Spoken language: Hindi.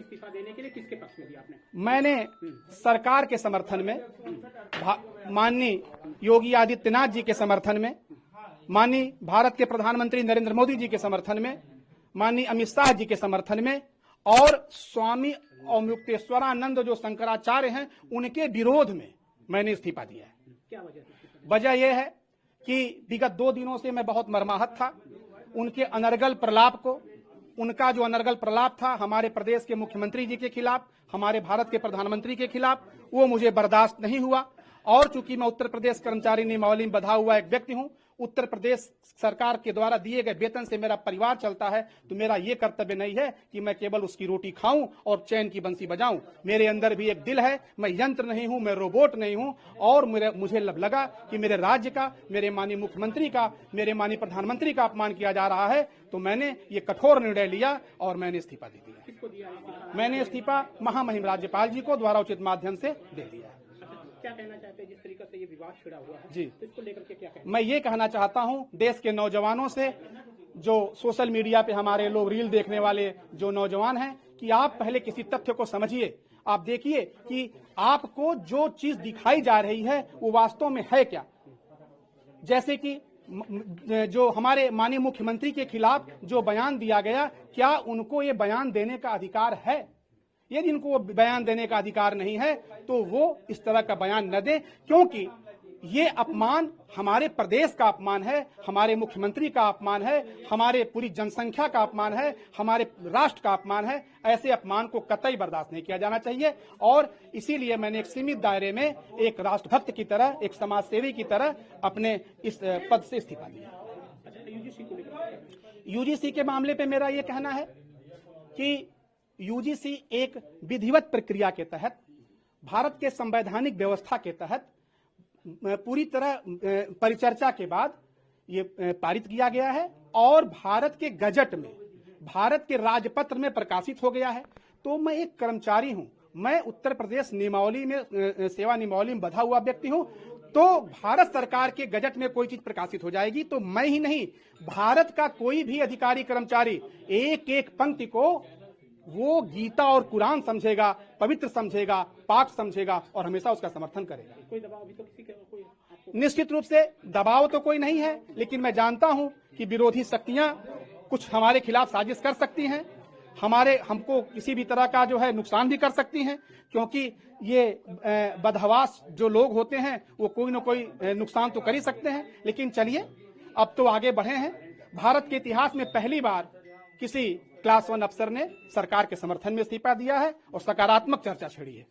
इस्तीफा देने के लिए किसके पक्ष में दिया आपने? मैंने सरकार के समर्थन में, माननीय योगी आदित्यनाथ जी के समर्थन में, माननीय भारत के प्रधानमंत्री नरेंद्र मोदी जी के समर्थन में, माननीय अमित शाह जी के समर्थन में और स्वामी अवमुक्तेश्वरानंद जो शंकराचार्य हैं उनके विरोध में मैंने इस्तीफा दिया है। क्या वजह थी? वजह यह है कि विगत 2 दिनों से मैं बहुत मर्माहत था। उनके अनर्गल प्रलाप को, उनका जो अनर्गल प्रलाप था हमारे प्रदेश के मुख्यमंत्री जी के खिलाफ, हमारे भारत के प्रधानमंत्री के खिलाफ, वो मुझे बर्दाश्त नहीं हुआ। और चूंकि मैं उत्तर प्रदेश कर्मचारी नियमावली में बंधा हुआ एक व्यक्ति हूं, उत्तर प्रदेश सरकार के द्वारा दिए गए वेतन से मेरा परिवार चलता है, तो मेरा ये कर्तव्य नहीं है कि मैं केवल उसकी रोटी खाऊं और चैन की बंसी बजाऊं। मेरे अंदर भी एक दिल है, मैं यंत्र नहीं हूं, मैं रोबोट नहीं हूं। और मुझे लगा कि मेरे राज्य का, मेरे माननीय मुख्यमंत्री का, मेरे माननीय प्रधानमंत्री का अपमान किया जा रहा है, तो मैंने ये कठोर निर्णय लिया और मैंने इस्तीफा दे दिया। किसको दिया इस्तीफा? मैंने इस्तीफा महामहिम राज्यपाल जी को द्वारा उचित माध्यम से दे दिया। क्या कहना चाहते हैं जिस तरीके से ये विवाद छिड़ा हुआ है जी, तो इसको लेकर के क्या कहना? मैं ये कहना चाहता हूं देश के नौजवानों से, जो सोशल मीडिया पे हमारे लोग रील देखने वाले जो नौजवान हैं, कि आप पहले किसी तथ्य को समझिए। आप देखिए कि आपको जो चीज दिखाई जा रही है वो वास्तव में है क्या। जैसे कि जो हमारे माननीय मुख्यमंत्री के खिलाफ जो बयान दिया गया, क्या उनको ये बयान देने का अधिकार है? यदि इनको बयान देने का अधिकार नहीं है तो वो इस तरह का बयान न दें, क्योंकि ये अपमान हमारे प्रदेश का अपमान है, हमारे मुख्यमंत्री का अपमान है, हमारे पूरी जनसंख्या का अपमान है, हमारे राष्ट्र का अपमान है। ऐसे अपमान को कतई बर्दाश्त नहीं किया जाना चाहिए। और इसीलिए मैंने एक सीमित दायरे में एक राष्ट्रभक्त की तरह, एक समाज सेवी की तरह अपने इस पद से इस्तीफा दिया। यूजीसी को लेकर यूजीसी के मामले पे मेरा ये कहना है कि यूजीसी एक विधिवत प्रक्रिया के तहत, भारत के संवैधानिक व्यवस्था के तहत पूरी तरह परिचर्चा के बाद ये पारित किया गया है और भारत के गजट में, भारत के राजपत्र में प्रकाशित हो गया है। तो मैं एक कर्मचारी हूं, मैं उत्तर प्रदेश नियमावली में, सेवा नियमावली में बंधा हुआ व्यक्ति हूं। तो भारत सरकार के गजट में कोई चीज प्रकाशित हो जाएगी तो मैं ही नहीं, भारत का कोई भी अधिकारी कर्मचारी एक एक पंक्ति को वो गीता और कुरान समझेगा, पवित्र समझेगा, पाक समझेगा और हमेशा उसका समर्थन करेगा। कोई दबाव अभी तो किसी का कोई आपको? निश्चित रूप से दबाव तो कोई नहीं है, लेकिन मैं जानता हूं कि विरोधी शक्तियां कुछ हमारे खिलाफ साजिश कर सकती हैं, हमको किसी भी तरह का जो है नुकसान भी कर सकती हैं, क्योंकि ये बदहवास जो लोग होते हैं वो कोई न कोई नुकसान तो कर ही सकते हैं। लेकिन चलिए, अब तो आगे बढ़े हैं। भारत के इतिहास में पहली बार किसी क्लास 1 अफसर ने सरकार के समर्थन में इस्तीफा दिया है और सकारात्मक चर्चा छिड़ी है।